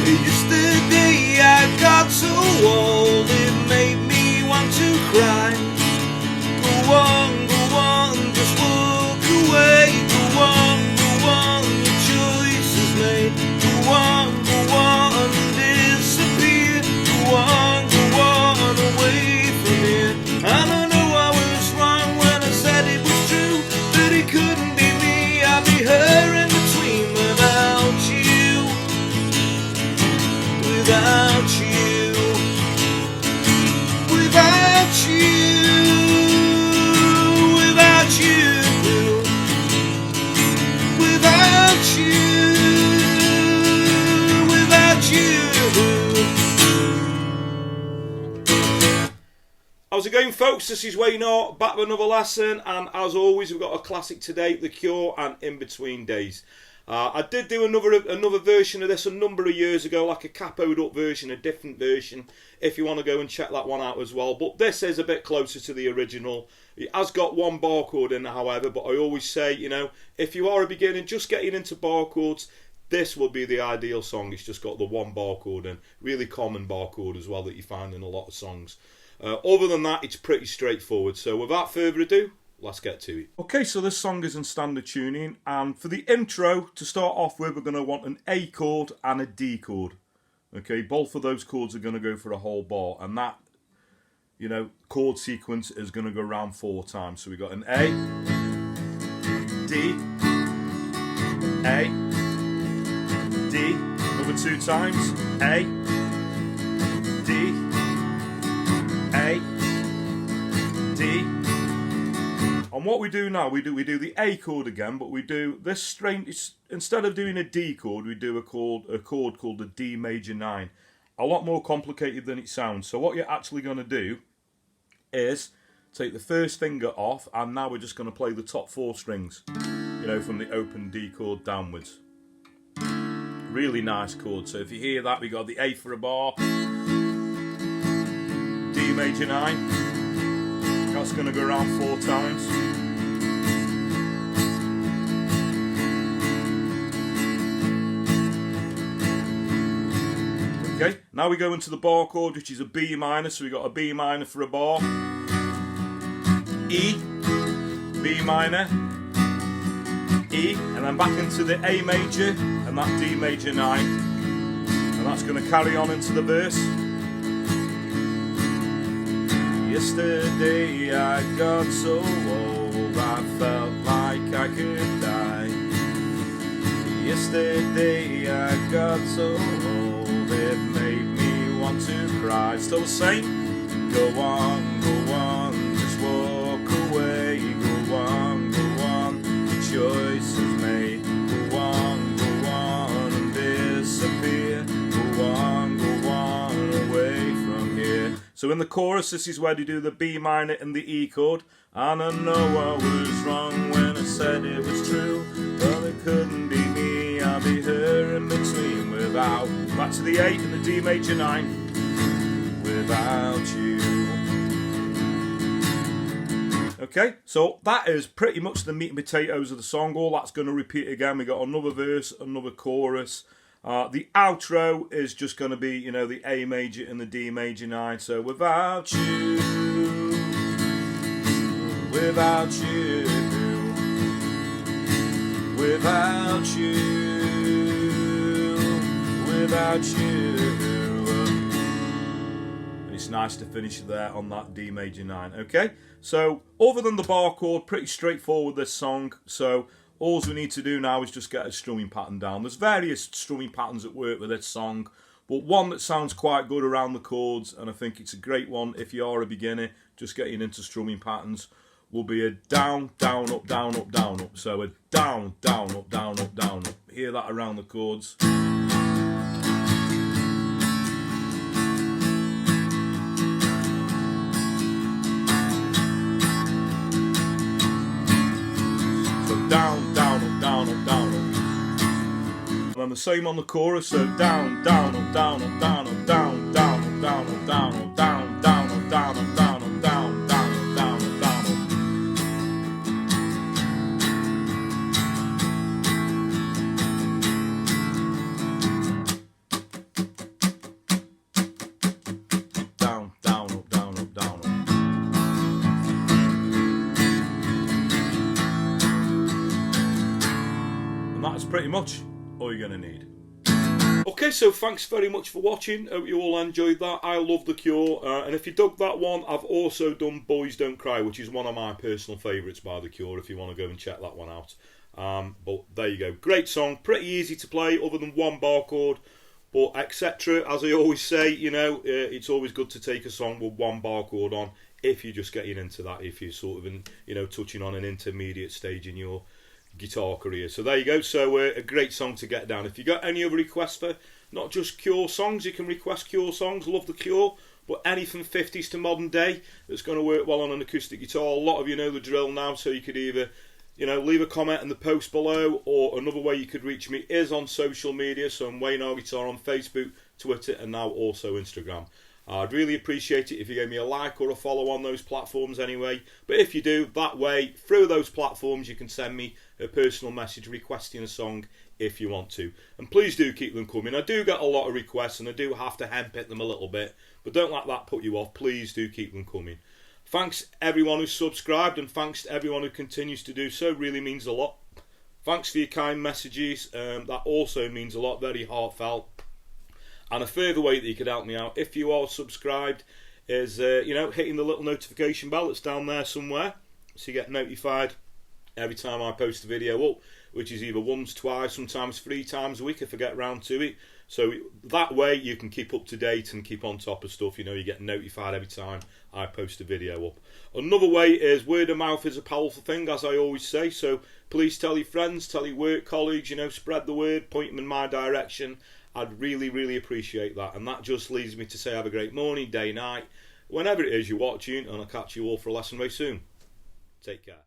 Yesterday I got so old, it made me want to cry. Go on, just walk away. Go on, your choice is made. Go on, disappear. Go on, away from here. And I know I was wrong when I said it was true, that it couldn't be me, I'd be her in between without you. Without you, without you, without you, without you, without you. How's it going, folks? This is Wayne Hart, back with another lesson, and as always, we've got a classic today, The Cure and In Between Days. I did do another version of this a number of years ago, like a capoed up version, a different version, if you want to go and check that one out as well. But this is a bit closer to the original. It has got one bar chord in it, however, but I always say, you know, if you are a beginner, just getting into bar chords, this will be the ideal song. It's just got the one bar chord and really common bar chord as well that you find in a lot of songs. Other than that, it's pretty straightforward. So without further ado, let's get to it. Okay, so this song is in standard tuning, and for the intro, to start off with, we're going to want an A chord and a D chord. Okay, both of those chords are going to go for a whole bar, and that, you know, chord sequence is going to go around 4 times. So we got an A, D, A, D, another 2 times, A, D, A, D. And what we do now, we do the A chord again, but we do this strange. Instead of doing a D chord, we do a chord called the D major 9. A lot more complicated than it sounds. So what you're actually going to do is take the first finger off, and now we're just going to play the top 4 strings, you know, from the open D chord downwards. Really nice chord. So if you hear that, we got the A for a bar, D major 9. That's going to go around 4 times. Okay, now we go into the bar chord, which is a B minor. So we got a B minor for a bar, E, B minor, E, and then back into the A major and that D major 9. And that's going to carry on into the verse. Yesterday I got so old, I felt like I could die. Yesterday I got so old, it made me want to cry. Still the same? Go on, just walk away. Go on, the choice is made. Go on, and disappear. Go on, away from here. So in the chorus, this is where they do the B minor and the E chord. And I know I was wrong when I said it was true, but it couldn't be me, I'll be her in between without. Back to the 8 and the D major 9. Without you. Okay, so that is pretty much the meat and potatoes of the song. All that's going to repeat again. We got another verse, another chorus. The outro is just going to be, you know, the A major and the D major 9. So without you, without you, without you, without you. And it's nice to finish there on that D major 9. Okay, so other than the bar chord, pretty straightforward this song. So all we need to do now is just get a strumming pattern down. There's various strumming patterns that work with this song, but one that sounds quite good around the chords, and I think it's a great one if you are a beginner just getting into strumming patterns, will be a down, down, up, down, up, down, up. So a down, down, up, down, up, down, up. Hear that around the chords. Down, down, up, down, up, down, up. And then the same on the chorus, so down, down, up, down, up, down, up, down, down, up, down, up, down, up, down, down, up, down, up, down, up, down, down, up, down, up, down, up. And that's pretty much all you're going to need. Okay, so thanks very much for watching. Hope you all enjoyed that. I love The Cure. And if you dug that one, I've also done Boys Don't Cry, which is one of my personal favourites by The Cure, if you want to go and check that one out. But there you go. Great song. Pretty easy to play, other than one bar chord. But etc. As I always say, you know, it's always good to take a song with one bar chord on if you're just getting into that, if you're sort of, you know, touching on an intermediate stage in your guitar career. So there you go. So a great song to get down. If you got any other requests for not just Cure songs, you can request Cure songs. Love The Cure, but anything 50s to modern day that's going to work well on an acoustic guitar. A lot of you know the drill now, so you could either, you know, leave a comment in the post below, or another way you could reach me is on social media. So I'm Wayne R Guitar on Facebook, Twitter, and now also Instagram. I'd really appreciate it if you gave me a like or a follow on those platforms anyway. But if you do, that way, through those platforms, you can send me a personal message requesting a song if you want to. And please do keep them coming. I do get a lot of requests and I do have to handpick them a little bit. But don't let that put you off. Please do keep them coming. Thanks everyone who's subscribed, and thanks to everyone who continues to do so. Really means a lot. Thanks for your kind messages. That also means a lot. Very heartfelt. And a further way that you could help me out, if you are subscribed, is you know, hitting the little notification bell that's down there somewhere, so you get notified every time I post a video up, which is either once, twice, sometimes 3 times a week if I get round to it. So that way you can keep up to date and keep on top of stuff. You know, you get notified every time I post a video up. Another way is word of mouth is a powerful thing, as I always say. So please tell your friends, tell your work colleagues, you know, spread the word, point them in my direction. I'd really, really appreciate that. And that just leads me to say have a great morning, day, night, whenever it is you're watching, and I'll catch you all for a lesson very soon. Take care.